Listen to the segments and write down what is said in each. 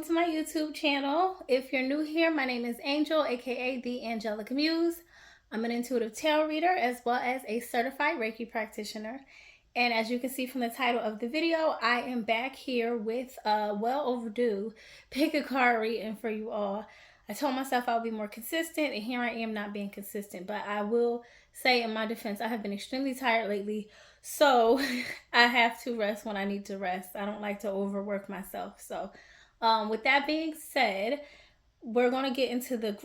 welcome to my YouTube channel. If you're new here, my name is Angel, aka the Angelic Muse. I'm an intuitive tarot reader as well as a certified Reiki practitioner. And as you can see from the title of the video, I am back here with a well overdue pick a card reading for you all. I told myself I'll be more consistent, and here I am not being consistent. But I will say in my defense, I have been extremely tired lately. So I have to rest when I need to rest. I don't like to overwork myself. So with that being said, we're going to get into the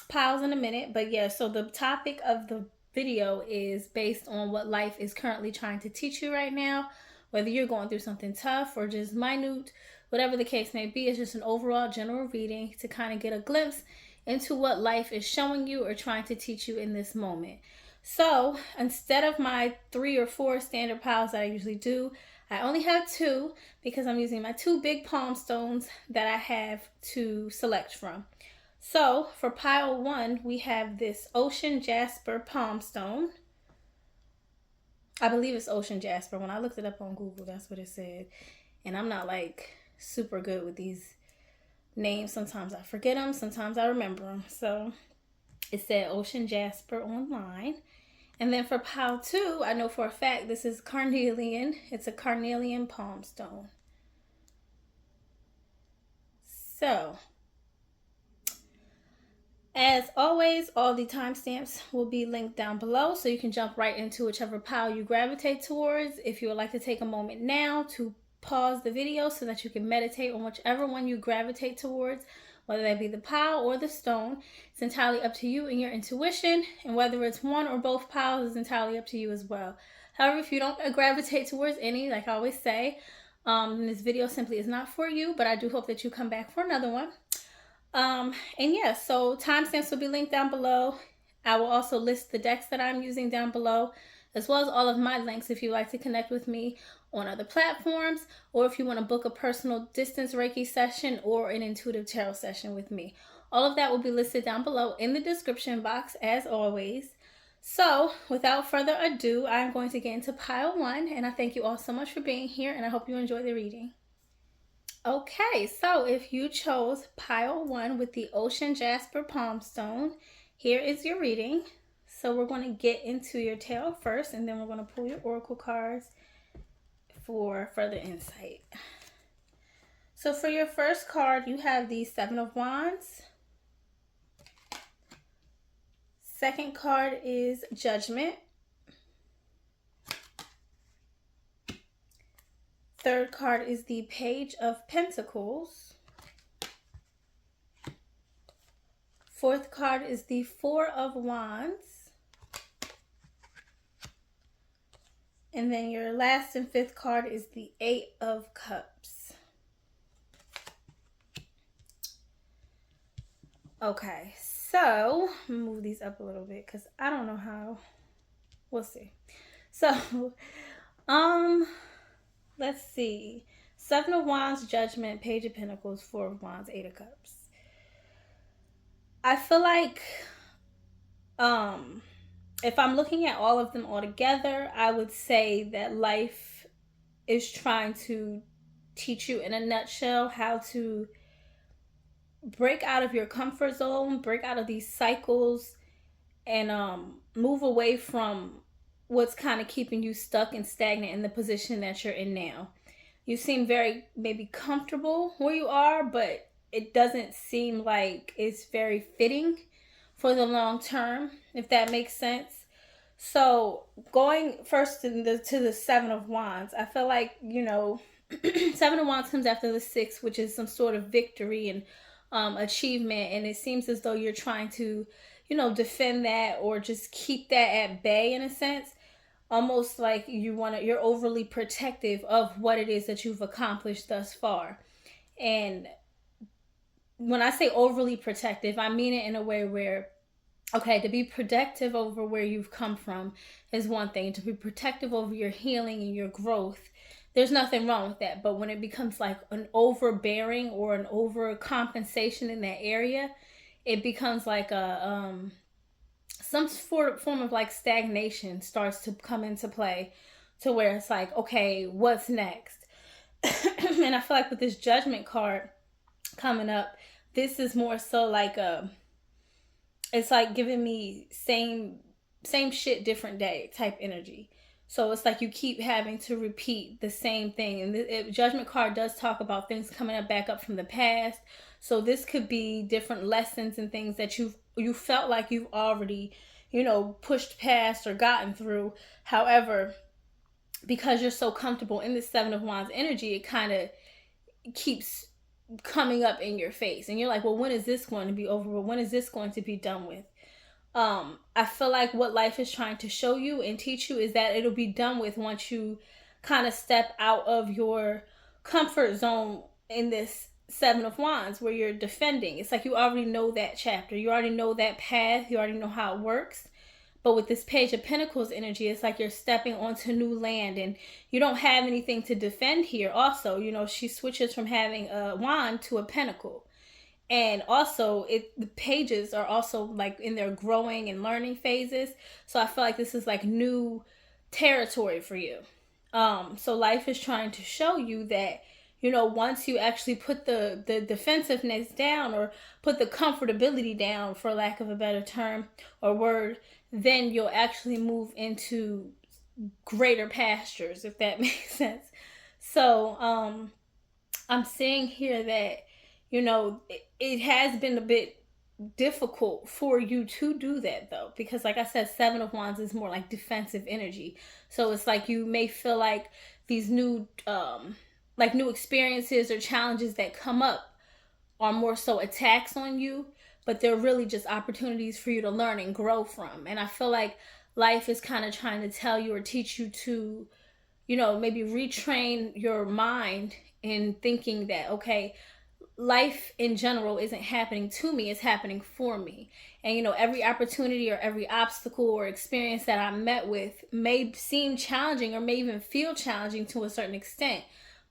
piles in a minute. But yeah, so the topic of the video is based on what life is currently trying to teach you right now. Whether you're going through something tough or just minute, whatever the case may be, it's just an overall general reading to kind of get a glimpse into what life is showing you or trying to teach you in this moment. So instead of my 3 or 4 standard piles that I usually do, I only have 2 because I'm using my 2 big palm stones that I have to select from. So for pile 1, we have this Ocean Jasper palm stone. I believe it's Ocean Jasper. When I looked it up on Google, that's what it said. And I'm not like super good with these names. Sometimes I forget them, sometimes I remember them. So it said Ocean Jasper online. And then for pile 2, I know for a fact this is Carnelian. It's a Carnelian palm stone. So, as always, all the timestamps will be linked down below, so you can jump right into whichever pile you gravitate towards. If you would like to take a moment now to pause the video so that you can meditate on whichever one you gravitate towards, whether that be the pile or the stone, it's entirely up to you and your intuition. And whether it's one or both piles is entirely up to you as well. However, if you don't gravitate towards any, like I always say, this video simply is not for you. But I do hope that you come back for another one. And yeah, so timestamps will be linked down below. I will also list the decks that I'm using down below, as well as all of my links if you'd like to connect with me on other platforms, or if you want to book a personal distance Reiki session or an intuitive tarot session with me. All of that will be listed down below in the description box as always. So without further ado, I'm going to get into pile 1, and I thank you all so much for being here, and I hope you enjoy the reading. Okay, so if you chose pile 1 with the Ocean Jasper palm stone, here is your reading. So we're going to get into your tarot first, and then we're going to pull your oracle cards for further insight. So for your first card, you have the 7 of Wands. Second card is Judgment. Third card is the Page of Pentacles. Fourth card is the 4 of Wands. And then your last and 5th card is the 8 of Cups. Okay, so move these up a little bit because I don't know how. We'll see. So, let's see. 7 of Wands, Judgment, Page of Pentacles, 4 of Wands, 8 of Cups. I feel like, if I'm looking at all of them all together, I would say that life is trying to teach you in a nutshell how to break out of your comfort zone, break out of these cycles, and move away from what's kind of keeping you stuck and stagnant in the position that you're in now. You seem very maybe comfortable where you are, but it doesn't seem like it's very fitting for the long term, if that makes sense. So going first to the 7 of Wands, I feel like, 7 of Wands comes after the 6, which is some sort of victory and achievement, and it seems as though you're trying to, defend that or just keep that at bay in a sense. Almost like you're overly protective of what it is that you've accomplished thus far. And when I say overly protective, I mean it in a way where, okay, to be protective over where you've come from is one thing. To be protective over your healing and your growth, there's nothing wrong with that. But when it becomes like an overbearing or an overcompensation in that area, it becomes like some form of like stagnation starts to come into play, to where it's like, okay, what's next? And I feel like with this Judgment card, coming up, this is more so like a, it's like giving me same shit different day type energy. So it's like you keep having to repeat the same thing. And the judgment card does talk about things coming up back up from the past. So this could be different lessons and things that you felt like you've already, pushed past or gotten through. However, because you're so comfortable in the Seven of Wands energy, it kind of keeps coming up in your face. And you're like, well, when is this going to be over? Well, when is this going to be done with? I feel like what life is trying to show you and teach you is that it'll be done with once you kind of step out of your comfort zone in this Seven of Wands where you're defending. It's like you already know that chapter, you already know that path, you already know how it works. But with this Page of Pentacles energy, it's like you're stepping onto new land and you don't have anything to defend here. Also, she switches from having a wand to a pentacle. And also the pages are also like in their growing and learning phases. So I feel like this is like new territory for you. So life is trying to show you that, once you actually put the defensiveness down or put the comfortability down, for lack of a better term or word, then you'll actually move into greater pastures, if that makes sense. So I'm seeing here that, it has been a bit difficult for you to do that though, because like I said, Seven of Wands is more like defensive energy. So it's like you may feel like these new new experiences or challenges that come up are more so attacks on you, but they're really just opportunities for you to learn and grow from. And I feel like life is kind of trying to tell you or teach you to, maybe retrain your mind in thinking that, okay, life in general isn't happening to me, it's happening for me. And every opportunity or every obstacle or experience that I met with may seem challenging or may even feel challenging to a certain extent,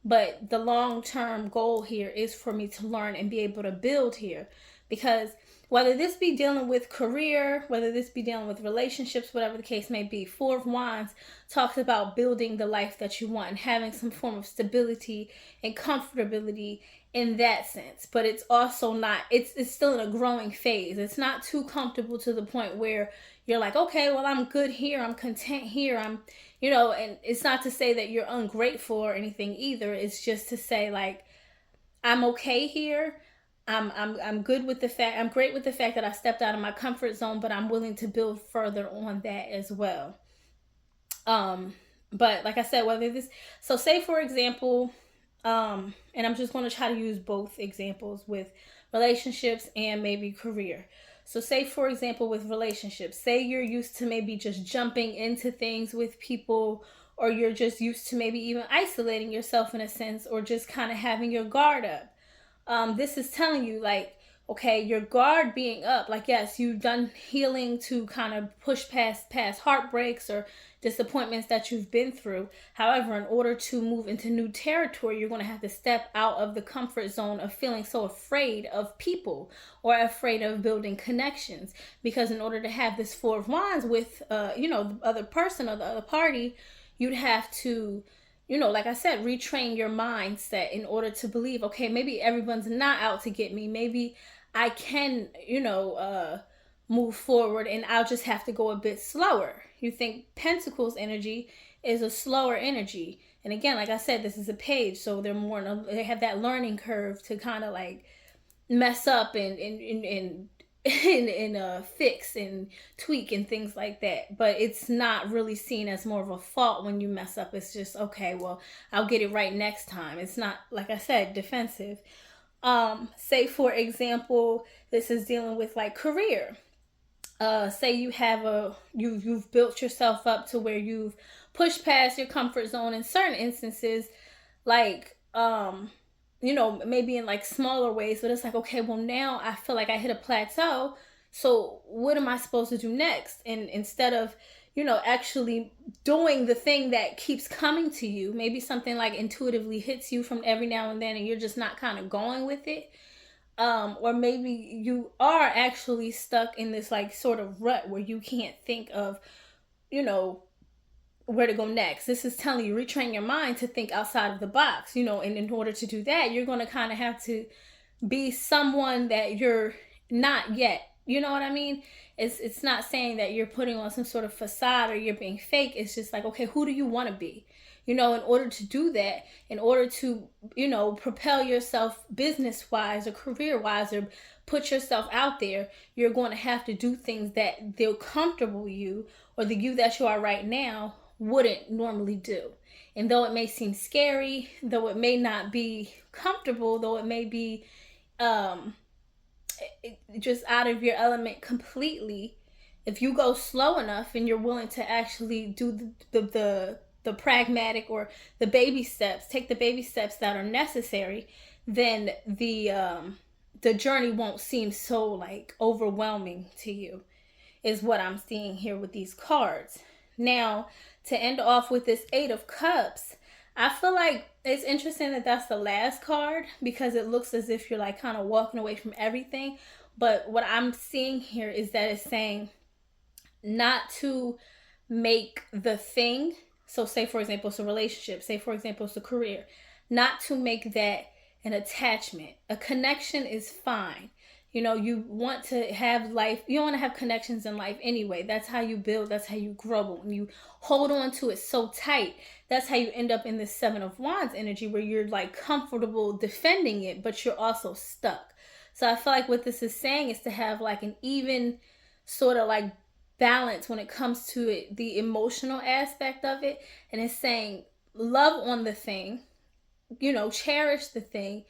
but the long-term goal here is for me to learn and be able to build here. Because whether this be dealing with career, whether this be dealing with relationships, whatever the case may be, Four of Wands talks about building the life that you want and having some form of stability and comfortability in that sense. But it's also not, it's still in a growing phase. It's not too comfortable to the point where you're like, okay, well, I'm good here, I'm content here, I'm, and it's not to say that you're ungrateful or anything either. It's just to say, like, I'm okay here. I'm good with the fact, I'm great with the fact that I stepped out of my comfort zone, but I'm willing to build further on that as well. But like I said, whether this, so say for example, and I'm just going to try to use both examples with relationships and maybe career. So say for example with relationships, say you're used to maybe just jumping into things with people, or you're just used to maybe even isolating yourself in a sense, or just kind of having your guard up. This is telling you, like, okay, your guard being up, like, yes, you've done healing to kind of push past heartbreaks or disappointments that you've been through. However, in order to move into new territory, you're going to have to step out of the comfort zone of feeling so afraid of people or afraid of building connections. Because in order to have this Four of Wands with the other person or the other party, you'd have to, like I said, retrain your mindset in order to believe, okay, maybe everyone's not out to get me. Maybe I can, move forward and I'll just have to go a bit slower. You think Pentacles energy is a slower energy. And again, like I said, this is a page, so they have that learning curve to kind of like mess up and fix and tweak and things like that. But it's not really seen as more of a fault when you mess up. It's just, okay, well, I'll get it right next time. It's not, like I said, defensive. Say for example, this is dealing with like career. Say you have you've built yourself up to where you've pushed past your comfort zone in certain instances, like maybe in like smaller ways, but it's like, okay, well, now I feel like I hit a plateau, so what am I supposed to do next? And instead of actually doing the thing that keeps coming to you, maybe something like intuitively hits you from every now and then and you're just not kind of going with it, or maybe you are actually stuck in this like sort of rut where you can't think of where to go next. This is telling you, retrain your mind to think outside of the box, and in order to do that, you're going to kind of have to be someone that you're not yet. You know what I mean? It's not saying that you're putting on some sort of facade or you're being fake. It's just like, okay, who do you want to be? In order to do that, in order to, propel yourself business wise or career wise, or put yourself out there, you're going to have to do things that the comfortable you, or the you that you are right now, wouldn't normally do. And though it may seem scary, though it may not be comfortable, though it may be um, just out of your element completely, if you go slow enough and you're willing to actually do the pragmatic, or the baby steps, take the baby steps that are necessary, then the journey won't seem so like overwhelming to you, is what I'm seeing here with these cards. Now, to end off with this Eight of Cups, I feel like it's interesting that that's the last card, because it looks as if you're like kind of walking away from everything. But what I'm seeing here is that it's saying not to make the thing. So, say for example, it's a relationship. Say for example, it's a career. Not to make that an attachment. A connection is fine. You want to have life, you want to have connections in life anyway. That's how you build, that's how you grow. But when you hold on to it so tight, that's how you end up in this Seven of Wands energy, where you're like comfortable defending it, but you're also stuck. So I feel like what this is saying is to have like an even sort of like balance when it comes to it, the emotional aspect of it. And it's saying love on the thing, cherish the thing,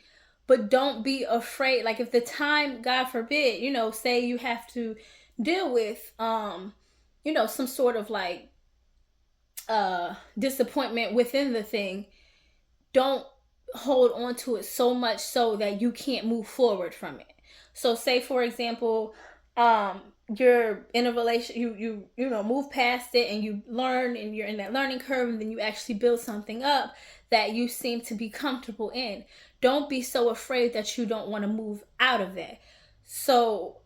but don't be afraid. Like if the time, God forbid, say you have to deal with some sort of like disappointment within the thing, don't hold on to it so much so that you can't move forward from it. So say for example, you're in a relation, you move past it and you learn, and you're in that learning curve, and then you actually build something up that you seem to be comfortable in. Don't be so afraid that you don't want to move out of that. So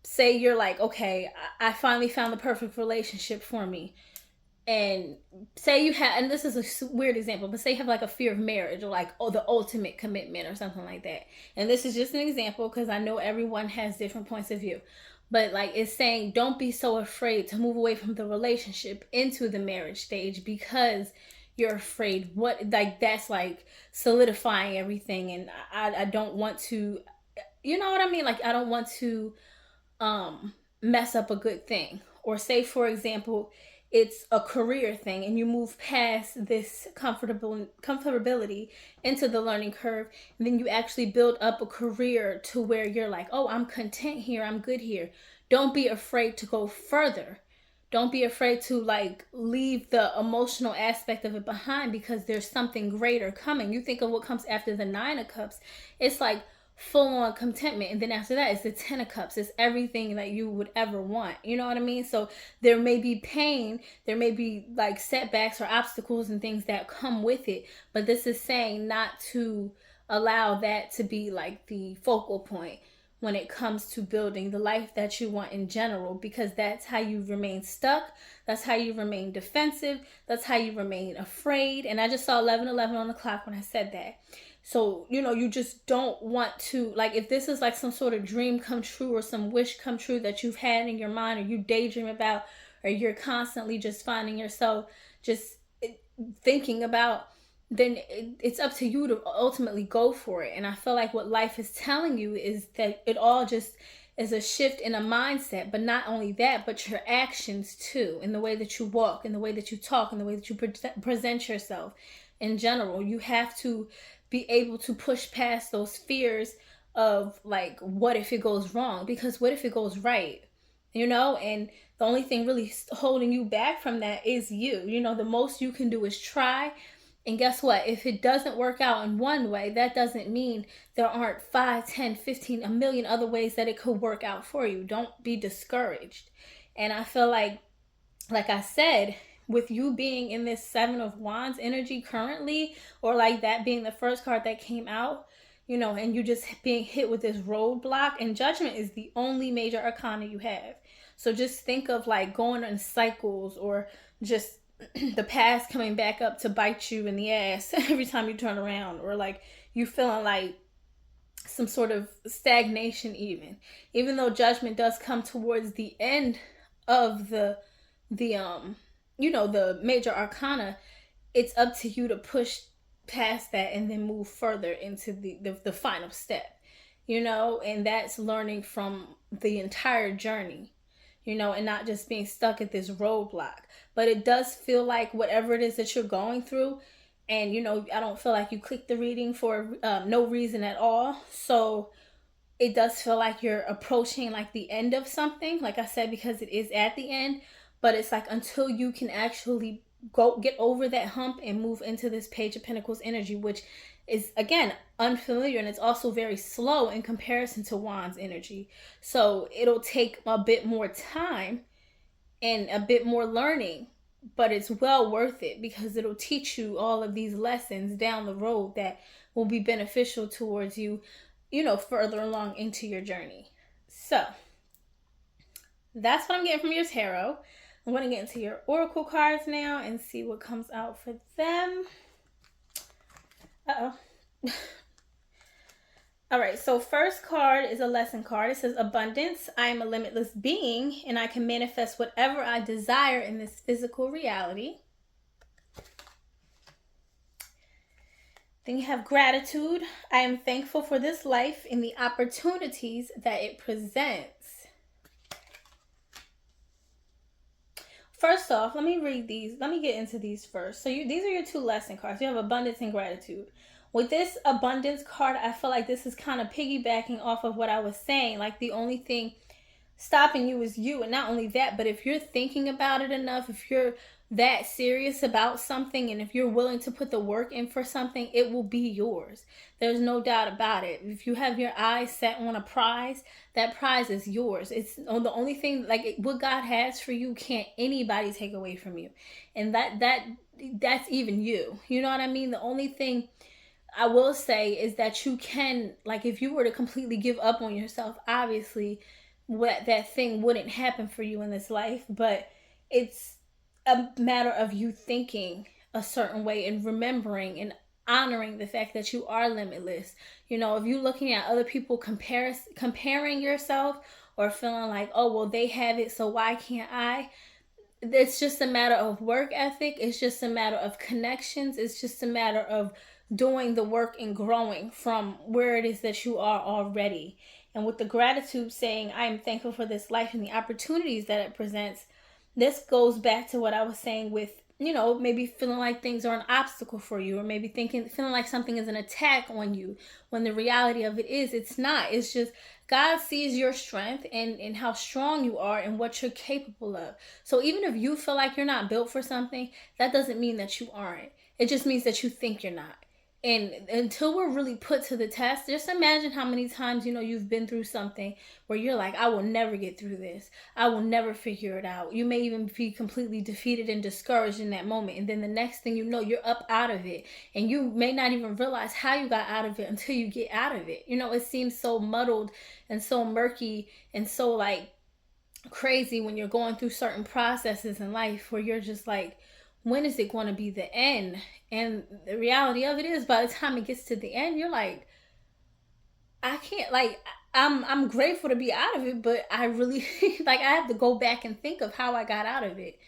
say you're like, okay, I finally found the perfect relationship for me. And say you have, and this is a weird example, but say you have like a fear of marriage, or like, oh, the ultimate commitment or something like that. And this is just an example, because I know everyone has different points of view. But like, it's saying don't be so afraid to move away from the relationship into the marriage stage, because you're afraid what, like, that's like solidifying everything. And I don't want to, you know what I mean? Like, I don't want to mess up a good thing. Or say for example, it's a career thing and you move past this comfortability into the learning curve, and then you actually build up a career to where you're like, oh, I'm content here, I'm good here. Don't be afraid to go further. Don't be afraid to like leave the emotional aspect of it behind, because there's something greater coming. You think of what comes after the Nine of Cups, it's like full on contentment. And then after that, it's the Ten of Cups. It's everything that you would ever want. You know what I mean? So there may be pain, there may be like setbacks or obstacles and things that come with it. But this is saying not to allow that to be like the focal point when it comes to building the life that you want in general, because that's how you remain stuck. That's how you remain defensive. That's how you remain afraid. And I just saw 11:11 on the clock when I said that. So, you just don't want to, like, if this is like some sort of dream come true or some wish come true that you've had in your mind, or you daydream about, or you're constantly just finding yourself just thinking about, then it's up to you to ultimately go for it. And I feel like what life is telling you is that it all just is a shift in a mindset. But not only that, but your actions too, in the way that you walk, in the way that you talk, in the way that you present yourself in general. You have to be able to push past those fears of like, what if it goes wrong? Because what if it goes right? And the only thing really holding you back from that is you. The most you can do is try. And guess what? If it doesn't work out in one way, that doesn't mean there aren't 5, 10, 15, a million other ways that it could work out for you. Don't be discouraged. And I feel like I said, with you being in this Seven of Wands energy currently, or like that being the first card that came out, and you just being hit with this roadblock, and Judgment is the only major arcana you have. So just think of like going in cycles, or just the past coming back up to bite you in the ass every time you turn around, or like you feeling like some sort of stagnation, even though judgment does come towards the end of the the major arcana. It's up to you to push past that and then move further into the final step, and that's learning from the entire journey, and not just being stuck at this roadblock. But it does feel like whatever it is that you're going through, and I don't feel like you clicked the reading for no reason at all. So it does feel like you're approaching like the end of something, like I said, because it is at the end. But it's like until you can actually go get over that hump and move into this Page of Pentacles energy, which is again unfamiliar, and it's also very slow in comparison to Wands energy. So it'll take a bit more time and a bit more learning, but it's well worth it because it'll teach you all of these lessons down the road that will be beneficial towards you, further along into your journey. So that's what I'm getting from your tarot. I'm going to get into your oracle cards now and see what comes out for them. All right, so first card is a lesson card. It says, abundance. I am a limitless being, and I can manifest whatever I desire in this physical reality. Then you have gratitude. I am thankful for this life and the opportunities that it presents. First off, let me read these. Let me get into these first. So these are your two lesson cards. You have abundance and gratitude. With this abundance card, I feel like this is kind of piggybacking off of what I was saying. Like the only thing stopping you is you. And not only that, but if you're thinking about it enough, if you're that serious about something, and if you're willing to put the work in for something, it will be yours. There's no doubt about it. If you have your eyes set on a prize, that prize is yours. It's the only thing, like what God has for you can't anybody take away from you. And that's even you. You know what I mean? The only thing I will say is that you can, like, if you were to completely give up on yourself, obviously that thing wouldn't happen for you in this life. But it's a matter of you thinking a certain way and remembering and honoring the fact that you are limitless. If you're looking at other people comparing yourself, or feeling like, oh, well, they have it, so why can't I? It's just a matter of work ethic. It's just a matter of connections. It's just a matter of doing the work and growing from where it is that you are already. And with the gratitude saying, I am thankful for this life and the opportunities that it presents, this goes back to what I was saying with, maybe feeling like things are an obstacle for you, or maybe feeling like something is an attack on you, when the reality of it is, it's not. It's just God sees your strength and how strong you are and what you're capable of. So even if you feel like you're not built for something, that doesn't mean that you aren't. It just means that you think you're not. And until we're really put to the test, just imagine how many times, you've been through something where you're like, I will never get through this. I will never figure it out. You may even be completely defeated and discouraged in that moment. And then the next thing you know, you're up out of it. And you may not even realize how you got out of it until you get out of it. It seems so muddled and so murky and so like crazy when you're going through certain processes in life where you're just like, when is it going to be the end? And the reality of it is, by the time it gets to the end, you're like, I can't, like, I'm grateful to be out of it, but I really like, I have to go back and think of how I got out of it.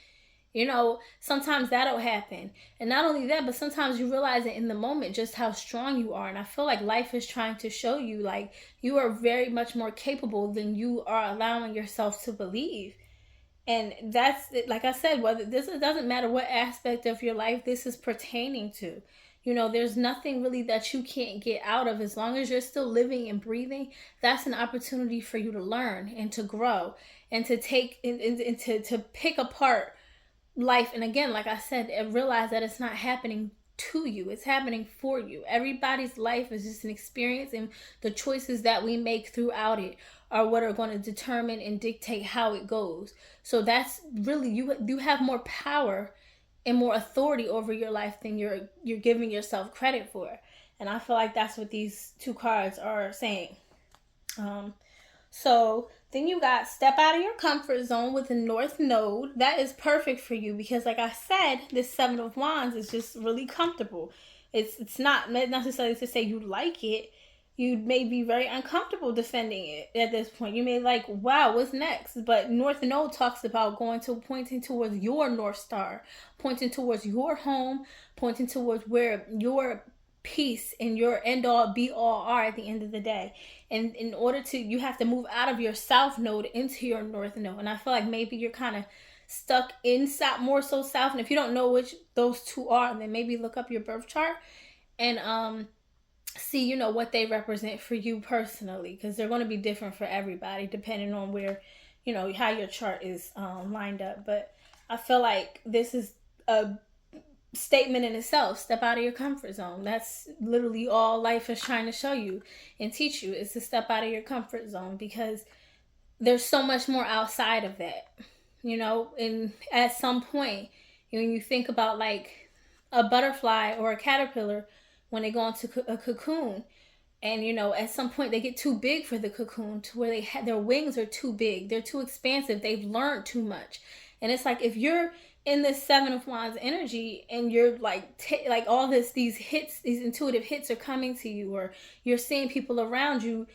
Sometimes that'll happen. And not only that, but sometimes you realize it in the moment just how strong you are. And I feel like life is trying to show you, like, you are very much more capable than you are allowing yourself to believe. And that's, like I said, whether this, it doesn't matter what aspect of your life this is pertaining to. There's nothing really that you can't get out of. As long as you're still living and breathing, that's an opportunity for you to learn and to grow and to take and to pick apart life. And again, like I said, and realize that it's not happening to you, it's happening for you. Everybody's life is just an experience, and the choices that we make throughout it are what are going to determine and dictate how it goes. So that's really, you have more power and more authority over your life than you're giving yourself credit for. And I feel like that's what these two cards are saying. So then you got step out of your comfort zone with the North Node. That is perfect for you because, like I said, this Seven of Wands is just really comfortable. It's not necessarily to say you like it, you may be very uncomfortable defending it at this point. You may like, wow, what's next? But North Node talks about pointing towards your North Star, pointing towards your home, pointing towards where your peace and your end all be all are at the end of the day. And in order to, you have to move out of your South Node into your North Node. And I feel like maybe you're kind of stuck in south, more so south. And if you don't know which those two are, then maybe look up your birth chart and see, you know, what they represent for you personally, because they're going to be different for everybody depending on where, you know, how your chart is lined up. But I feel like this is a statement in itself. Step out of your comfort zone. That's literally all life is trying to show you and teach you, is to step out of your comfort zone, because there's so much more outside of that, you know. And at some point, when you think about like a butterfly or a caterpillar, when they go into a cocoon, and you know, at some point they get too big for the cocoon, to where their wings are too big, they're too expansive, they've learned too much. And it's like, if you're in this Seven of Wands energy and you're like like all these hits, these intuitive hits are coming to you, or you're seeing people around you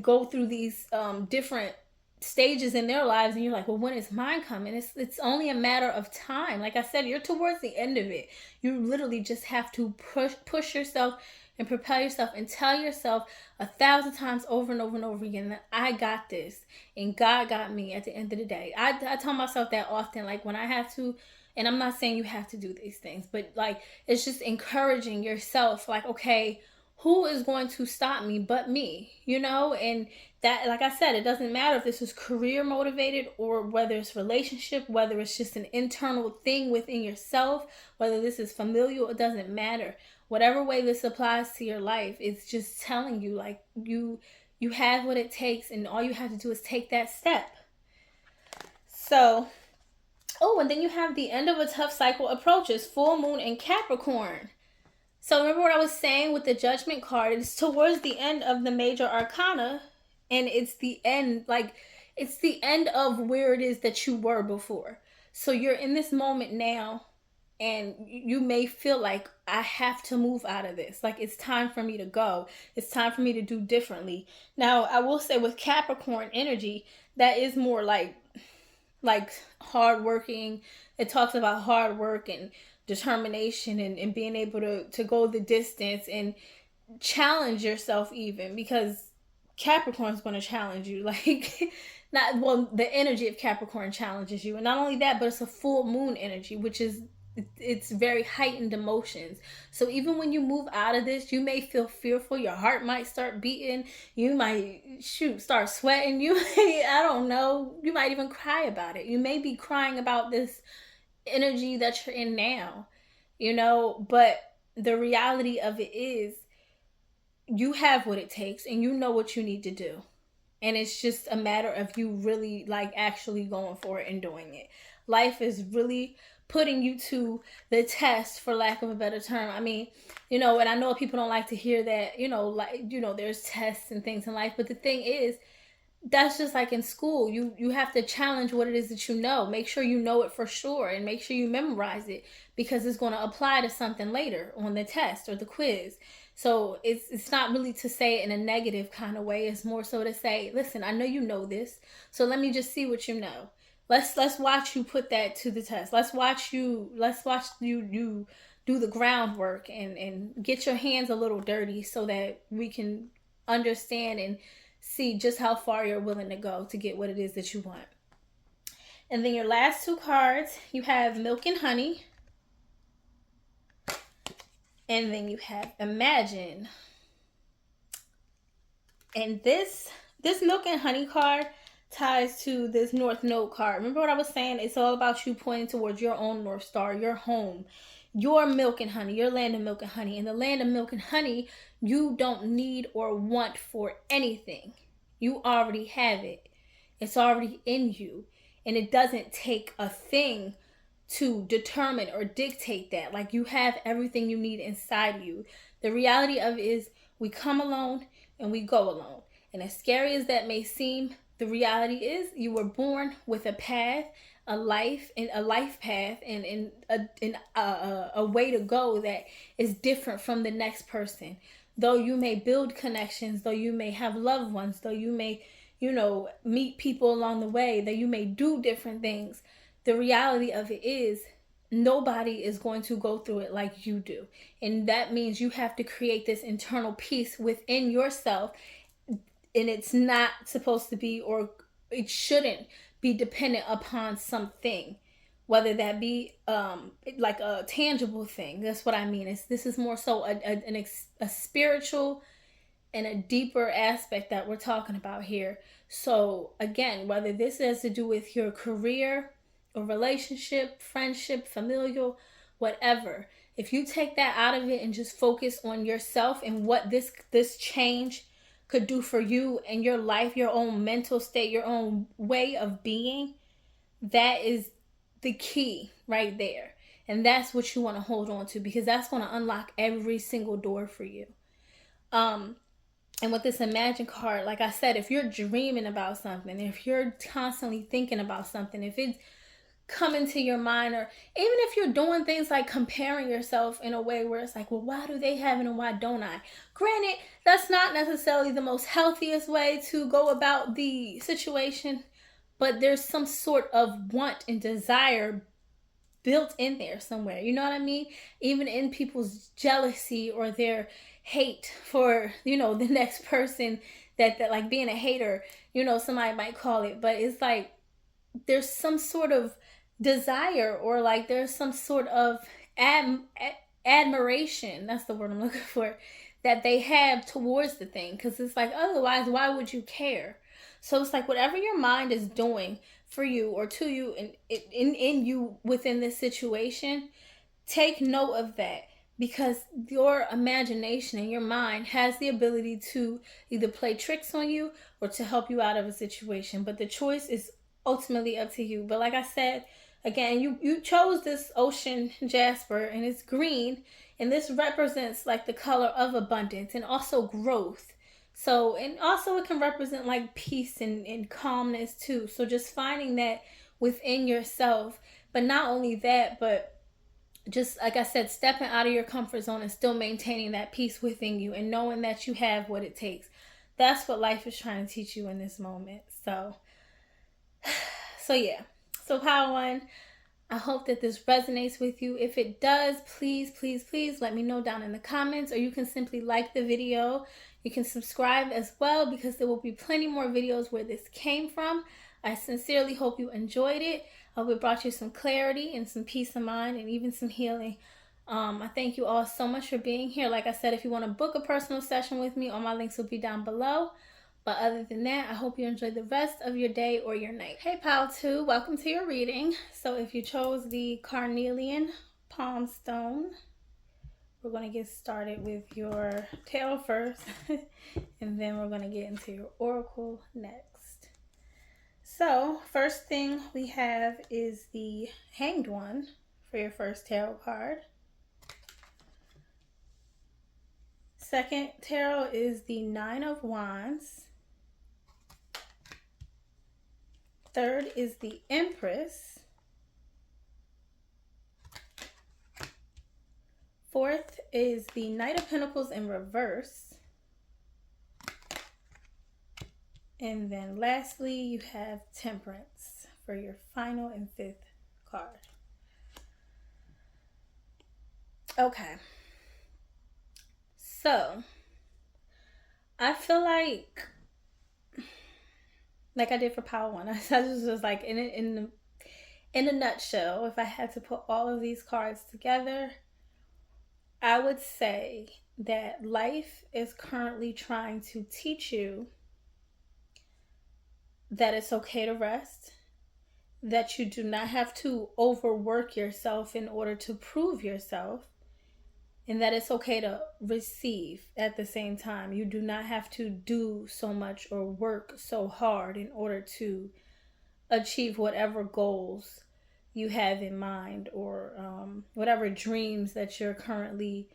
go through these different stages in their lives, and you're like, well, when is mine coming? It's only a matter of time. Like I said, you're towards the end of it. You literally just have to push yourself and propel yourself and tell yourself 1,000 times over and over and over again that I got this and God got me at the end of the day. I tell myself that often, like when I have to. And I'm not saying you have to do these things, but like, it's just encouraging yourself, like, okay, who is going to stop me but me, you know? And that, like I said, it doesn't matter if this is career motivated, or whether it's relationship, whether it's just an internal thing within yourself, whether this is familial, it doesn't matter. Whatever way this applies to your life, it's just telling you, like, you have what it takes, and all you have to do is take that step. So, oh, and then you have the end of a tough cycle approaches, full moon in Capricorn. So remember what I was saying with the Judgment card? It's towards the end of the major arcana, and it's the end, like, it's the end of where it is that you were before. So you're in this moment now, and you may feel like, I have to move out of this. Like, it's time for me to go. It's time for me to do differently. Now, I will say with Capricorn energy, that is more like hard working. It talks about hard work and determination, and being able to go the distance and challenge yourself, even because Capricorn's going to challenge you. Like, not, well, the energy of Capricorn challenges you. And not only that, but it's a full moon energy, which is, it's very heightened emotions. So even when you move out of this, you may feel fearful. Your heart might start beating. You might start sweating. You I don't know. You might even cry about it. You may be crying about this energy that you're in now, you know. But the reality of it is, you have what it takes, and you know what you need to do. And it's just a matter of you really, like, actually going for it and doing it. Life is really putting you to the test, for lack of a better term. I mean, you know, and I know people don't like to hear that, you know, like, you know, there's tests and things in life. But the thing is, that's just like in school. You have to challenge what it is that you know. Make sure you know it for sure, and make sure you memorize it, because it's going to apply to something later on the test or the quiz. So it's not really to say it in a negative kind of way. It's more so to say, listen, I know you know this, so let me just see what you know. Let's watch you put that to the test. Let's watch you do the groundwork, and get your hands a little dirty, so that we can understand and see just how far you're willing to go to get what it is that you want. And then your last two cards, you have Milk and Honey, and then you have Imagine. And this Milk and Honey card ties to this North Node card. Remember what I was saying? It's all about you pointing towards your own North Star, your home, your milk and honey, your land of milk and honey. In the land of milk and honey, you don't need or want for anything. You already have it. It's already in you. And it doesn't take a thing to determine or dictate that. Like, you have everything you need inside you. The reality of it is, we come alone and we go alone. And as scary as that may seem, the reality is, you were born with a path, a life path, and a way to go that is different from the next person. though you may build connections, though you may have loved ones, though you may, meet people along the way, that you may do different things, the reality of it is nobody is going to go through it like you do. And that means you have to create this internal peace within yourself. And it's not supposed to be, or it shouldn't be dependent upon something, whether that be like a tangible thing. That's what I mean. This is more so a spiritual and a deeper aspect that we're talking about here. So again, whether this has to do with your career or relationship, friendship, familial, whatever, if you take that out of it and just focus on yourself and what this change could do for you and your life, your own mental state, your own way of being, that is the key right there. And that's what you want to hold on to, because that's going to unlock every single door for you. And with this Imagine card, like I said, if you're dreaming about something, if you're constantly thinking about something, if it's coming to your mind, or even if you're doing things like comparing yourself in a way where it's like, well, why do they have it and why don't I? Granted, that's not necessarily the most healthiest way to go about the situation, but there's some sort of want and desire built in there somewhere. You know what I mean? Even in people's jealousy or their hate for, the next person, that like being a hater, somebody might call it, but it's like there's some sort of desire, or like there's some sort of admiration, that's the word I'm looking for, that they have towards the thing, because it's like, otherwise why would you care? So it's like whatever your mind is doing for you or to you in you within this situation, take note of that, because your imagination and your mind has the ability to either play tricks on you or to help you out of a situation. But the choice is ultimately up to you. But like I said, again, you chose this ocean Jasper, and it's green, and this represents like the color of abundance and also growth. So, and also it can represent like peace and calmness too. So just finding that within yourself. But not only that, but just like I said, stepping out of your comfort zone and still maintaining that peace within you and knowing that you have what it takes. That's what life is trying to teach you in this moment. So yeah. So Power One, I hope that this resonates with you. If it does, please, please, please let me know down in the comments, or you can simply like the video. You can subscribe as well, because there will be plenty more videos where this came from. I sincerely hope you enjoyed it. I hope it brought you some clarity and some peace of mind and even some healing. I thank you all so much for being here. Like I said, if you want to book a personal session with me, all my links will be down below. But other than that, I hope you enjoy the rest of your day or your night. Hey, Pal 2, welcome to your reading. So if you chose the Carnelian Palm Stone, we're going to get started with your tarot first, and then we're going to get into your oracle next. So first thing we have is the Hanged One for your first tarot card. Second tarot is the Nine of Wands. Third is the Empress. Fourth is the Knight of Pentacles in reverse. And then lastly, you have Temperance for your final and fifth card. Okay. So, I feel like I did for Power One, I just was like, in a nutshell, if I had to put all of these cards together, I would say that life is currently trying to teach you that it's okay to rest, that you do not have to overwork yourself in order to prove yourself, and that it's okay to receive at the same time. You do not have to do so much or work so hard in order to achieve whatever goals you have in mind, or whatever dreams that you're currently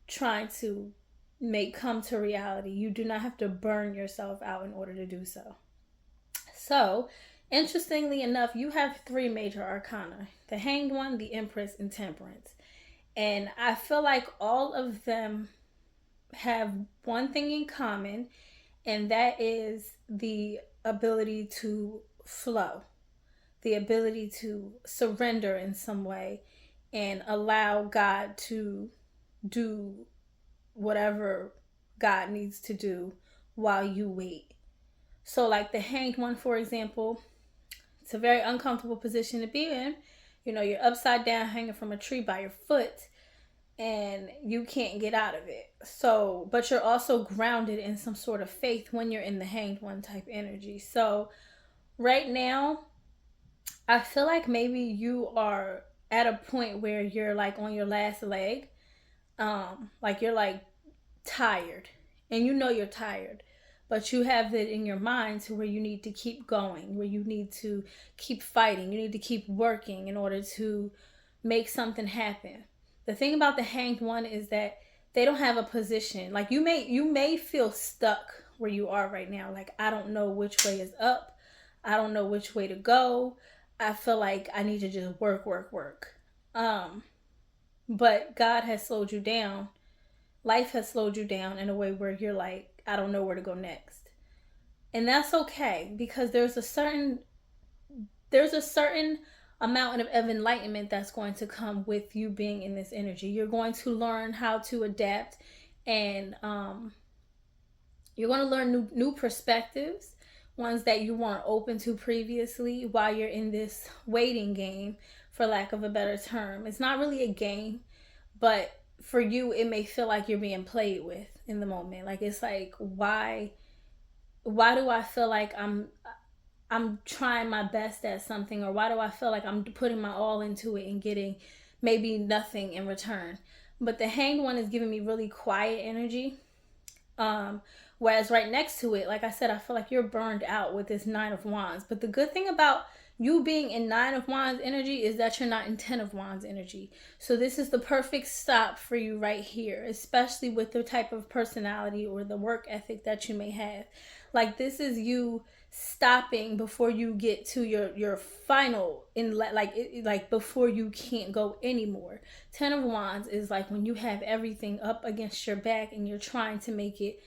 trying to make come to reality. You do not have to burn yourself out in order to do so. So, interestingly enough, you have three major arcana: the Hanged One, the Empress, and Temperance. And I feel like all of them have one thing in common, and that is the ability to flow, the ability to surrender in some way and allow God to do whatever God needs to do while you wait. So, like the hanged one, for example, it's a very uncomfortable position to be in. You know, you're upside down hanging from a tree by your foot and you can't get out of it. So, but you're also grounded in some sort of faith when you're in the hanged one type energy. So, right now, I feel like maybe you are at a point where you're like on your last leg. Like you're like tired and you know you're tired, but you have it in your mind to where you need to keep going, where you need to keep fighting, you need to keep working in order to make something happen. The thing about the hanged one is that they don't have a position. Like you may feel stuck where you are right now. Like, I don't know which way is up, I don't know which way to go, I feel like I need to just work. um but God has slowed you down, life has slowed you down in a way where you're like, I don't know where to go next. And that's okay, because there's a certain amount of enlightenment that's going to come with you being in this energy. You're going to learn how to adapt, and you're going to learn new perspectives, ones that you weren't open to previously while you're in this waiting game, for lack of a better term. It's not really a game, but for you it may feel like you're being played with in the moment. Like, it's like, why do I feel like I'm trying my best at something, or why do I feel like I'm putting my all into it and getting maybe nothing in return? But the hanged one is giving me really quiet energy. um Whereas right next to it, like I said, I feel like you're burned out with this Nine of Wands. But the good thing about you being in Nine of Wands energy is that you're not in Ten of Wands energy. So this is the perfect stop for you right here, especially with the type of personality or the work ethic that you may have. Like, this is you stopping before you get to your final, in like before you can't go anymore. Ten of Wands is like when you have everything up against your back and you're trying to make it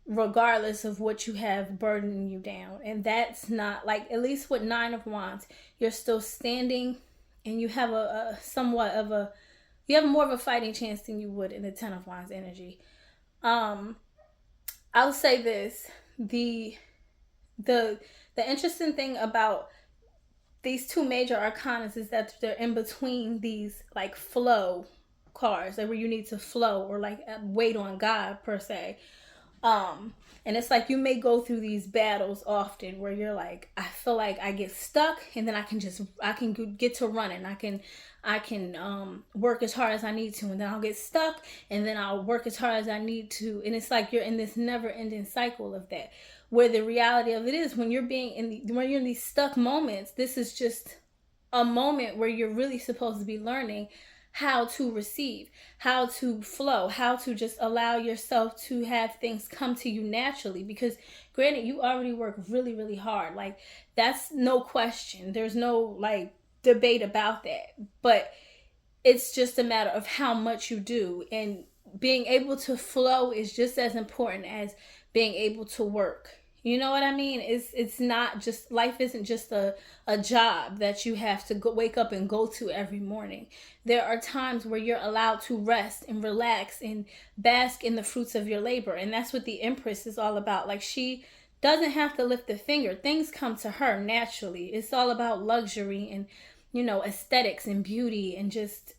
regardless of what you have burdening you down. And that's not, like, at least with Nine of Wands, you're still standing, and you have a somewhat of a, you have more of a fighting chance than you would in the Ten of Wands energy. um I'll say this: the the the interesting thing about these two major arcanas is that they're in between these like flow cards, like where you need to flow or like wait on God per se. um and it's like you may go through these battles often where you're like, I feel like I get stuck, and then I can get to running, I can work as hard as I need to, and then I'll get stuck, and then I'll work as hard as I need to, and it's like you're in this never ending cycle of that. Where the reality of it is, when you're when you're in these stuck moments, this is just a moment where you're really supposed to be learning how to receive, how to flow, how to just allow yourself to have things come to you naturally. Because granted, you already work really, really hard. Like, that's no question. There's no like debate about that. But it's just a matter of how much you do. And being able to flow is just as important as being able to work. You know what I mean? It's not just, life isn't just a job that you have to go, wake up and go to every morning. There are times where you're allowed to rest and relax and bask in the fruits of your labor. And that's what the Empress is all about. Like, she doesn't have to lift a finger. Things come to her naturally. It's all about luxury and, aesthetics and beauty, and just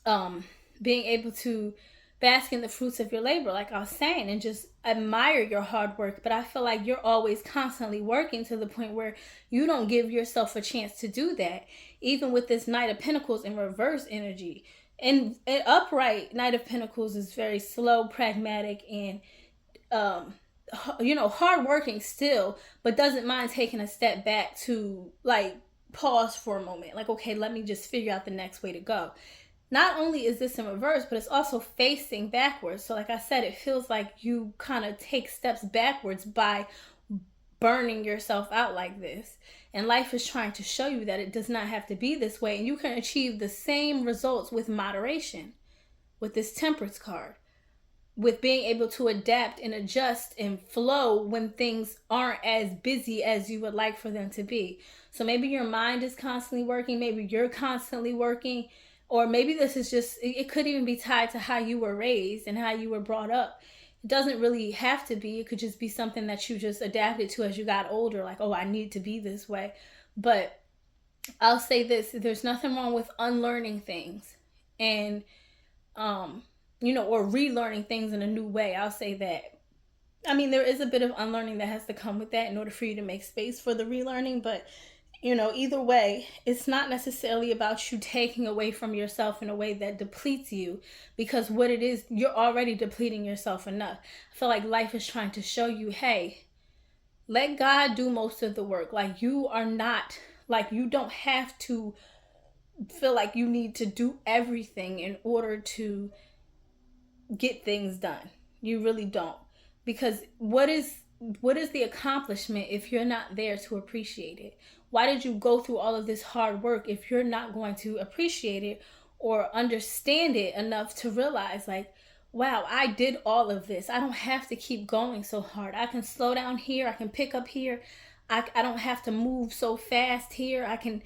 um being able to bask in the fruits of your labor, like I was saying, and just admire your hard work. But I feel like you're always constantly working to the point where you don't give yourself a chance to do that. Even with this Knight of Pentacles in reverse energy, and an upright Knight of Pentacles is very slow, pragmatic, and um hardworking still, but doesn't mind taking a step back to like pause for a moment. Like, okay, let me just figure out the next way to go. Not only is this in reverse, but it's also facing backwards. So like I said, it feels like you kind of take steps backwards by burning yourself out like this. And life is trying to show you that it does not have to be this way, and you can achieve the same results with moderation with this Temperance card. with being able to adapt and adjust and flow when things aren't as busy as you would like for them to be. So maybe your mind is constantly working, maybe you're constantly working, or maybe this is just, it could even be tied to how you were raised and how you were brought up. It doesn't really have to be. It could just be something that you just adapted to as you got older, like, oh, I need to be this way. But I'll say this, there's nothing wrong with unlearning things and or relearning things in a new way. I'll say that. I mean, there is a bit of unlearning that has to come with that in order for you to make space for the relearning, but either way, it's not necessarily about you taking away from yourself in a way that depletes you, because what it is, you're already depleting yourself enough. I feel like life is trying to show you, hey, let God do most of the work. Like, you are not, like, you don't have to feel like you need to do everything in order to get things done. You really don't. Because what is the accomplishment if you're not there to appreciate it? Why did you go through all of this hard work if you're not going to appreciate it or understand it enough to realize, like, wow, I did all of this. I don't have to keep going so hard. I can slow down here. I can pick up here. I don't have to move so fast here. I can,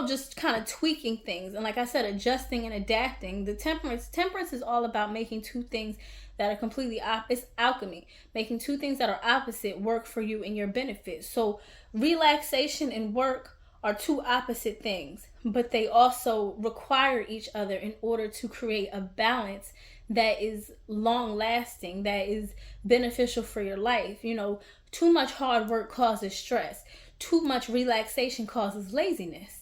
just kind of tweaking things. And like I said, adjusting and adapting. The temperance is all about making two things that are completely opposite. Alchemy, making two things that are opposite work for you and your benefit. So relaxation and work are two opposite things, but they also require each other in order to create a balance that is long lasting, that is beneficial for your life. Too much hard work causes stress. Too much relaxation causes laziness.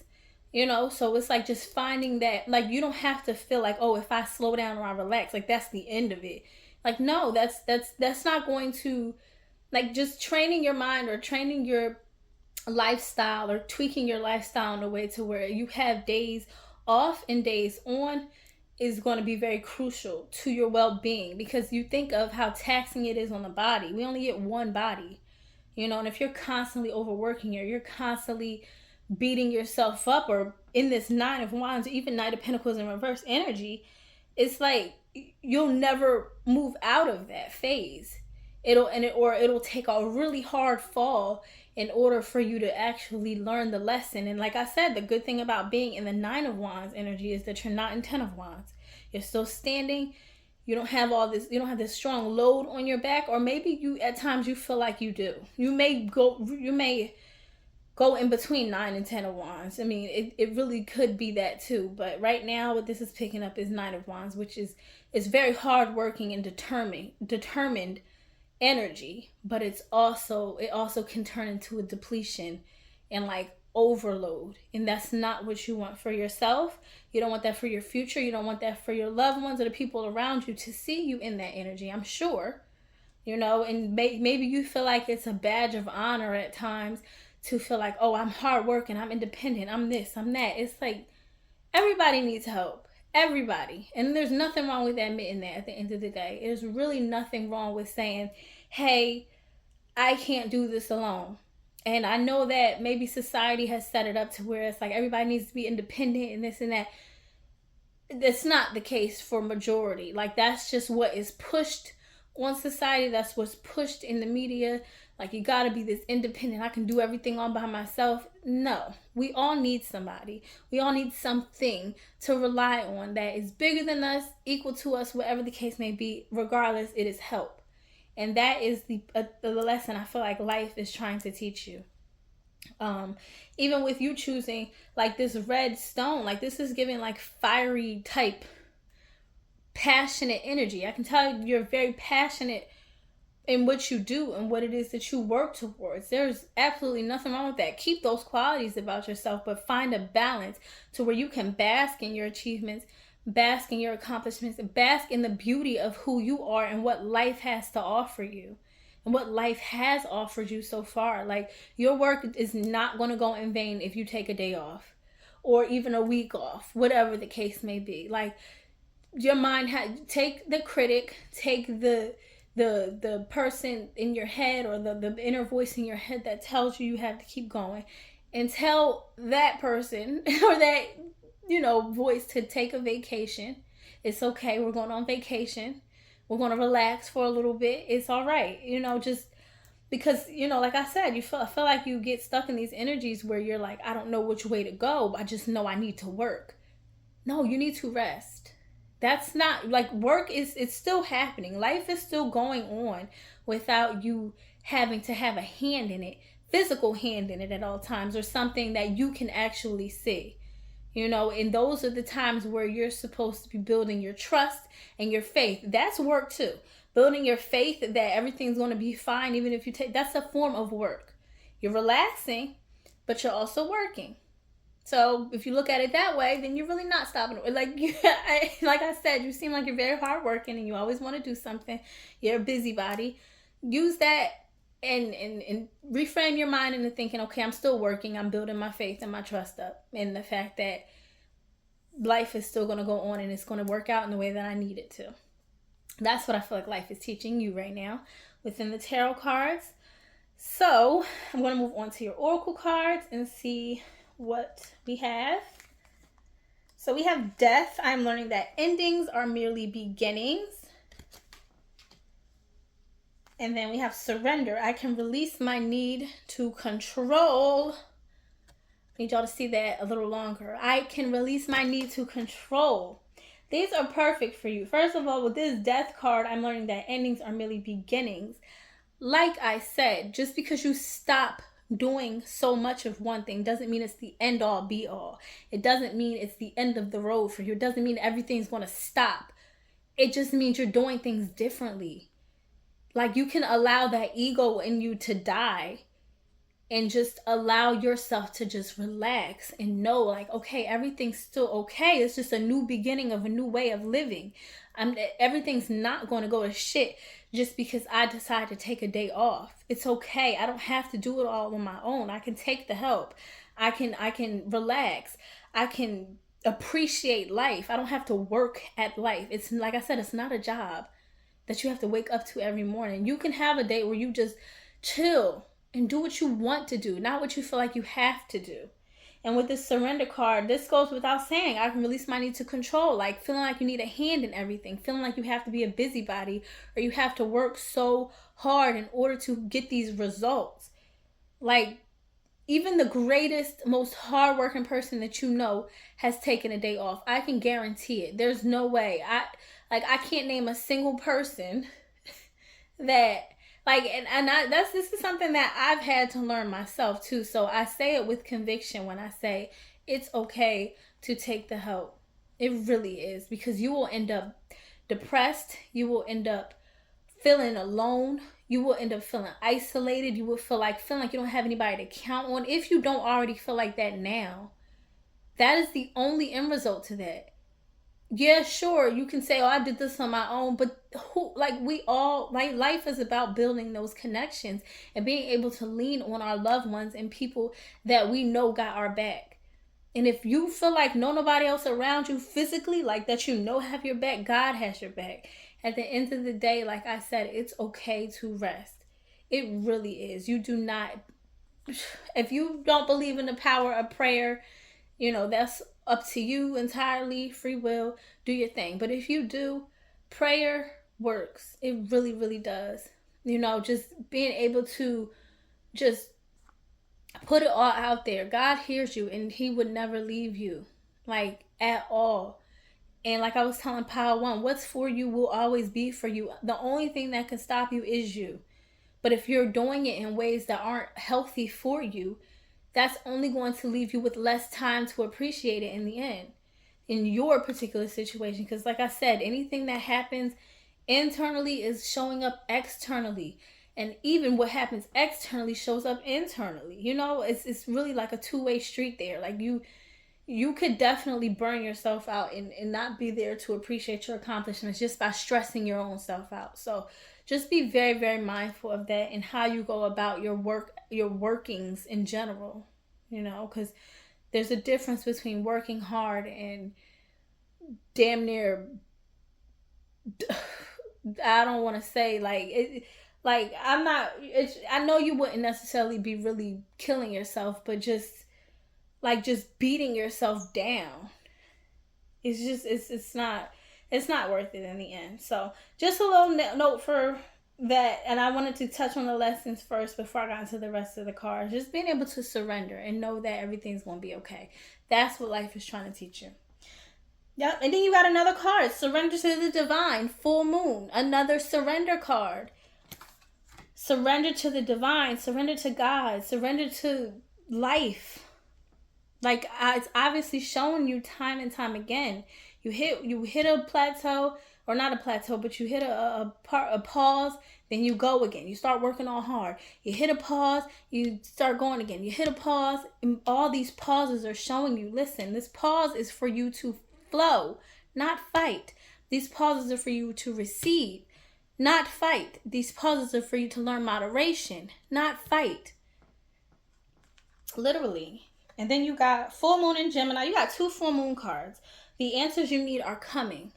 So it's like just finding that, like, you don't have to feel like, oh, if I slow down or I relax, like, that's the end of it. Like, no, that's not going to, like, just training your mind or training your lifestyle or tweaking your lifestyle in a way to where you have days off and days on is going to be very crucial to your well-being, because you think of how taxing it is on the body. We only get one body, and if you're constantly overworking or you're constantly beating yourself up, or in this Nine of Wands, or even Knight of Pentacles in reverse energy, it's like you'll never move out of that phase. It'll take a really hard fall in order for you to actually learn the lesson. And like I said, the good thing about being in the Nine of Wands energy is that you're not in Ten of Wands. You're still standing. You don't have this strong load on your back, or maybe at times you feel like you do. You may go in between 9 and 10 of Wands. I mean, it really could be that too. But right now, what this is picking up is 9 of Wands, which is very hardworking and determined energy. But it also can turn into a depletion and like overload. And that's not what you want for yourself. You don't want that for your future. You don't want that for your loved ones or the people around you to see you in that energy, I'm sure. And maybe you feel like it's a badge of honor at times to feel like, oh, I'm hardworking, I'm independent, I'm this, I'm that. It's like, everybody needs help. Everybody. And there's nothing wrong with admitting that at the end of the day. There's really nothing wrong with saying, hey, I can't do this alone. And I know that maybe society has set it up to where it's like everybody needs to be independent and this and that. That's not the case for majority. Like, that's just what is pushed on society. That's what's pushed in the media. Like, you gotta be this independent, I can do everything all by myself. No, we all need somebody. We all need something to rely on that is bigger than us, equal to us, whatever the case may be. Regardless, it is help. And that is the lesson I feel like life is trying to teach you. Even with you choosing like this red stone, like this is giving like fiery type passionate energy. I can tell you're very passionate in what you do and what it is that you work towards. There's absolutely nothing wrong with that. Keep those qualities about yourself, but find a balance to where you can bask in your achievements, bask in your accomplishments, and bask in the beauty of who you are and what life has to offer you and what life has offered you so far. Like, your work is not going to go in vain if you take a day off or even a week off, whatever the case may be. Like, your mind take the critic, take the person in your head or the inner voice in your head that tells you have to keep going, and tell that person or that voice to take a vacation. It's okay, we're going on vacation. We're going to relax for a little bit. It's all right. Just because, like I said, I feel like you get stuck in these energies where you're like, I don't know which way to go. I just know I need to work. No, you need to rest. That's not like work it's still happening. Life is still going on without you having to have a hand in it, physical hand in it at all times, or something that you can actually see. And those are the times where you're supposed to be building your trust and your faith. That's work too. Building your faith that everything's going to be fine, even if that's a form of work. You're relaxing, but you're also working. So if you look at it that way, then you're really not stopping. Like like I said, you seem like you're very hardworking and you always want to do something. You're a busybody. Use that and reframe your mind into thinking, okay, I'm still working. I'm building my faith and my trust up, and the fact that life is still going to go on and it's going to work out in the way that I need it to. That's what I feel like life is teaching you right now within the tarot cards. So I'm going to move on to your oracle cards and see what we have. So we have death. I'm learning that endings are merely beginnings. And then we have surrender. I can release my need to control. I need y'all to see that a little longer. I can release my need to control. These are perfect for you. First of all, with this death card, I'm learning that endings are merely beginnings. Like I said, just because you stop doing so much of one thing doesn't mean it's the end all be all. It doesn't mean it's the end of the road for you. It doesn't mean everything's going to stop. It just means you're doing things differently. Like, you can allow that ego in you to die and just allow yourself to just relax and know, like, okay, everything's still okay. It's just a new beginning of a new way of living. Everything's not going to go to shit just because I decide to take a day off. It's okay. I don't have to do it all on my own. I can take the help. I can relax. I can appreciate life. I don't have to work at life. It's like I said, it's not a job that you have to wake up to every morning. You can have a day where you just chill and do what you want to do, not what you feel like you have to do. And with this surrender card, this goes without saying. I can release my need to control, like feeling like you need a hand in everything, feeling like you have to be a busybody or you have to work so hard in order to get these results. Like, even the greatest, most hardworking person that you know has taken a day off. I can guarantee it. There's no way. I can't name a single person that this is something that I've had to learn myself too. So I say it with conviction when I say it's okay to take the help. It really is, because you will end up depressed. You will end up feeling alone. You will end up feeling isolated. You will feeling like you don't have anybody to count on. If you don't already feel like that now, that is the only end result to that. Yeah, sure, you can say, oh, I did this on my own, but life is about building those connections and being able to lean on our loved ones and people that we know got our back. And if you feel like nobody else around you physically, like that, have your back, God has your back. At the end of the day, like I said, it's okay to rest. It really is. You do not, if you don't believe in the power of prayer, that's up to you entirely, free will, do your thing. But if you do, prayer works. It really, really does. Just being able to just put it all out there. God hears you and he would never leave you, like, at all. And like I was telling Power One, what's for you will always be for you. The only thing that can stop you is you. But if you're doing it in ways that aren't healthy for you, that's only going to leave you with less time to appreciate it in the end, in your particular situation. Because like I said, anything that happens internally is showing up externally. And even what happens externally shows up internally. It's really like a two-way street there. Like, you could definitely burn yourself out and not be there to appreciate your accomplishments just by stressing your own self out. So just be very, very mindful of that and how you go about your workings in general, because there's a difference between working hard and damn near, I don't want to say I know you wouldn't necessarily be really killing yourself, but just beating yourself down. It's not, It's not worth it in the end. So just a little note for that. And I wanted to touch on the lessons first before I got into the rest of the cards. Just being able to surrender and know that everything's going to be okay. That's what life is trying to teach you. Yep. And then you got another card, surrender to the divine, full moon, another surrender card. Surrender to the divine, surrender to God, surrender to life. Like, it's obviously showing you time and time again. You hit a plateau, or not a plateau, but you hit a pause, then you go again. You start working all hard. You hit a pause, you start going again. You hit a pause, and all these pauses are showing you, listen, this pause is for you to flow, not fight. These pauses are for you to receive, not fight. These pauses are for you to learn moderation, not fight. Literally. And then you got full moon in Gemini. You got 2 full moon cards. The answers you need are coming.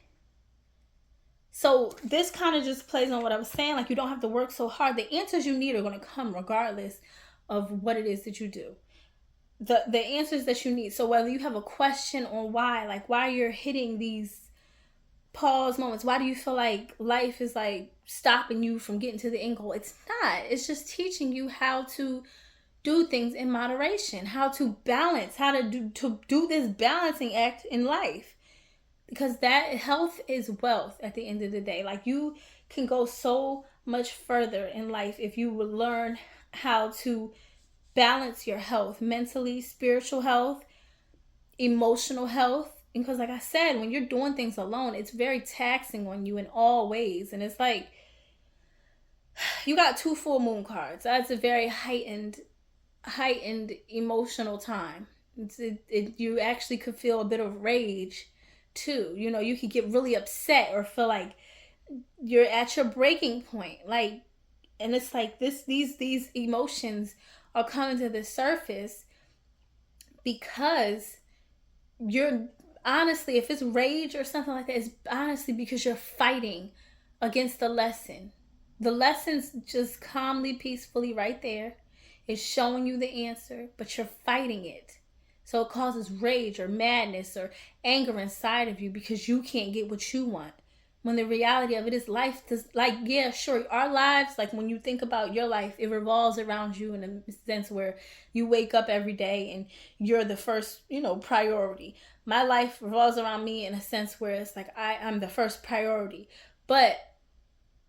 So this kind of just plays on what I was saying. Like, you don't have to work so hard. The answers you need are going to come regardless of what it is that you do. The answers that you need. So whether you have a question on why, like why you're hitting these pause moments, why do you feel like life is like stopping you from getting to the end goal? It's not. It's just teaching you how to do things in moderation, how to balance, how to do this balancing act in life. Because that health is wealth at the end of the day. Like, you can go so much further in life if you would learn how to balance your health, mentally, spiritual health, emotional health. Because like I said, when you're doing things alone, it's very taxing on you in all ways. And it's like, you got 2 full moon cards. That's a very heightened emotional time. You actually could feel a bit of rage too. You know, you could get really upset or feel like you're at your breaking point. Like, and it's like these emotions are coming to the surface because you're honestly, if it's rage or something like that, it's honestly because you're fighting against the lesson. The lesson's just calmly, peacefully right there. It's showing you the answer, but you're fighting it. So it causes rage or madness or anger inside of you because you can't get what you want. When the reality of it is life does, like, yeah, sure, our lives, like when you think about your life, it revolves around you in a sense where you wake up every day and you're the first, priority. My life revolves around me in a sense where it's like I'm the first priority. But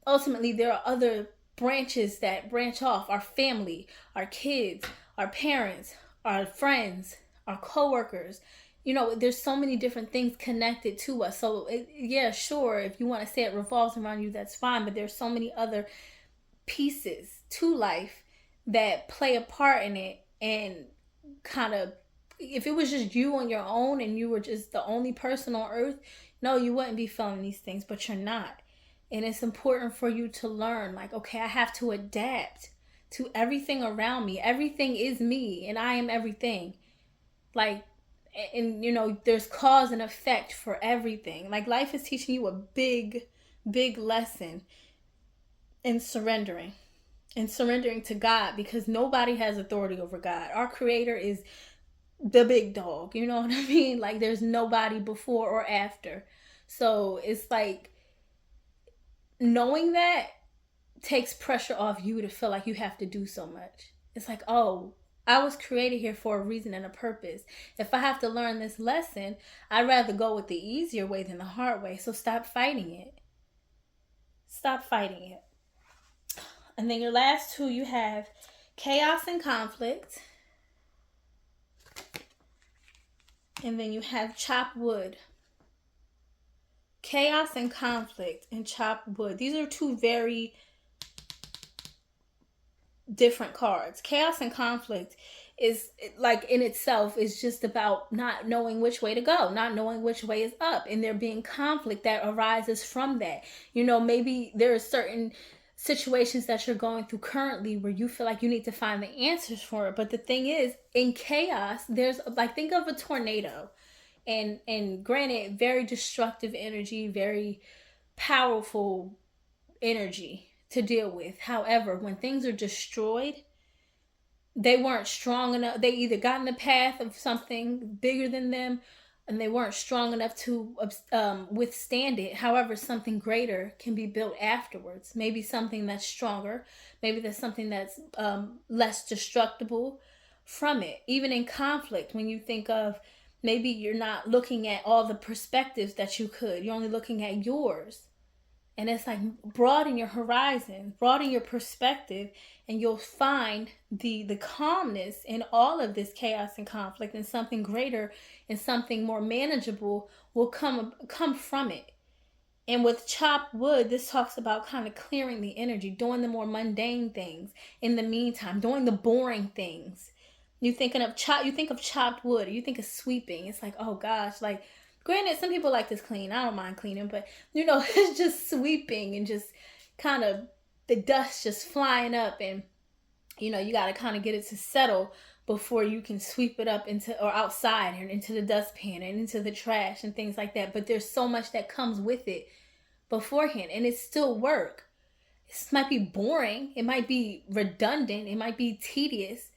ultimately, there are other branches that branch off: our family, our kids, our parents, our friends, our coworkers. There's so many different things connected to us. So yeah, sure, if you want to say it revolves around you, that's fine, but there's so many other pieces to life that play a part in it. And kind of, if it was just you on your own and you were just the only person on earth, no, you wouldn't be feeling these things, but you're not. And it's important for you to learn, like, okay, I have to adapt to everything around me. Everything is me, and I am everything. Like, and there's cause and effect for everything. Like, life is teaching you a big, big lesson in surrendering. And surrendering to God, because nobody has authority over God. Our Creator is the big dog. You know what I mean? Like, there's nobody before or after. So it's like, knowing that takes pressure off you to feel like you have to do so much. It's like, oh, I was created here for a reason and a purpose. If I have to learn this lesson, I'd rather go with the easier way than the hard way. So stop fighting it. Stop fighting it. And then your last 2, you have chaos and conflict. And then you have chop wood. Chaos and conflict and chop wood. These are 2 very different cards. Chaos and conflict is, like, in itself is just about not knowing which way to go, not knowing which way is up, and there being conflict that arises from that. Maybe there are certain situations that you're going through currently where you feel like you need to find the answers for it. But the thing is, in chaos, there's, like, think of a tornado. And granted, very destructive energy, very powerful energy to deal with. However, when things are destroyed, they weren't strong enough. They either got in the path of something bigger than them, and they weren't strong enough to withstand it. However, something greater can be built afterwards. Maybe something that's stronger. Maybe there's something that's less destructible from it. Even in conflict, when you think of, maybe you're not looking at all the perspectives that you could, you're only looking at yours. And it's like, broaden your horizon, broaden your perspective, and you'll find the calmness in all of this chaos and conflict, and something greater and something more manageable will come from it. And with chopped wood, this talks about kind of clearing the energy, doing the more mundane things in the meantime, doing the boring things. You think of chopped wood, or you think of sweeping. It's like, oh gosh, like, granted, some people like this clean. I don't mind cleaning, but it's just sweeping and just kind of the dust just flying up, and you got to kind of get it to settle before you can sweep it up into, or outside, and into the dustpan and into the trash and things like that. But there's so much that comes with it beforehand, and it's still work. This might be boring, it might be redundant, it might be tedious,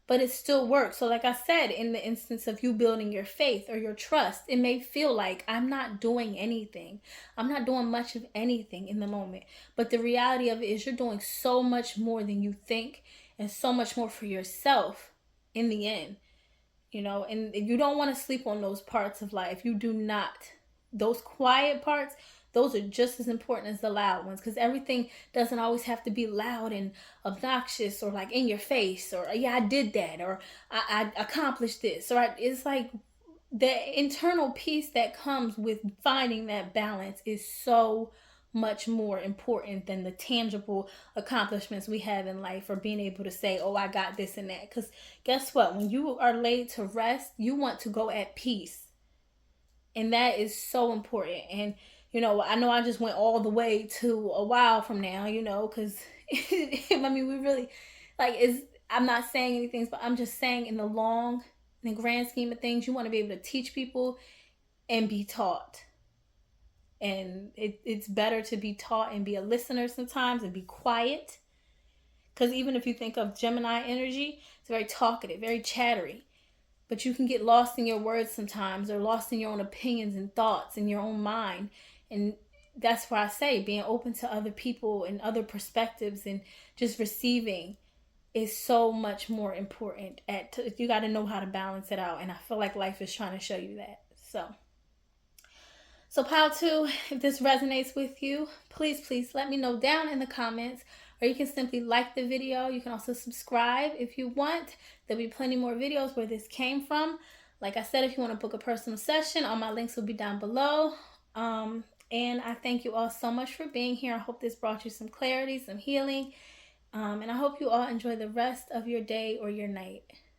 but it still works. So like I said, in the instance of you building your faith or your trust, it may feel like, I'm not doing anything, I'm not doing much of anything in the moment, but the reality of it is you're doing so much more than you think, and so much more for yourself in the end. And you don't want to sleep on those parts of life. You do not. Those quiet parts, those are just as important as the loud ones, because everything doesn't always have to be loud and obnoxious, or like in your face, or yeah, I did that, or I accomplished this, or it's like the internal peace that comes with finding that balance is so much more important than the tangible accomplishments we have in life, or being able to say, oh, I got this and that. Because guess what? When you are laid to rest, you want to go at peace. And that is so important. And, I know I just went all the way to a while from now, because, I mean, we really, like, I'm not saying anything, but I'm just saying, in the grand scheme of things, you want to be able to teach people and be taught. And it's better to be taught and be a listener sometimes, and be quiet. Because even if you think of Gemini energy, it's very talkative, very chattery. But you can get lost in your words sometimes, or lost in your own opinions and thoughts in your own mind. And that's why I say being open to other people and other perspectives, and just receiving, is so much more important. You got to know how to balance it out. And I feel like life is trying to show you that. So Pile 2, if this resonates with you, please let me know down in the comments, or you can simply like the video. You can also subscribe if you want. There'll be plenty more videos where this came from. Like I said, if you want to book a personal session, all my links will be down below. And I thank you all so much for being here. I hope this brought you some clarity, some healing. And I hope you all enjoy the rest of your day or your night.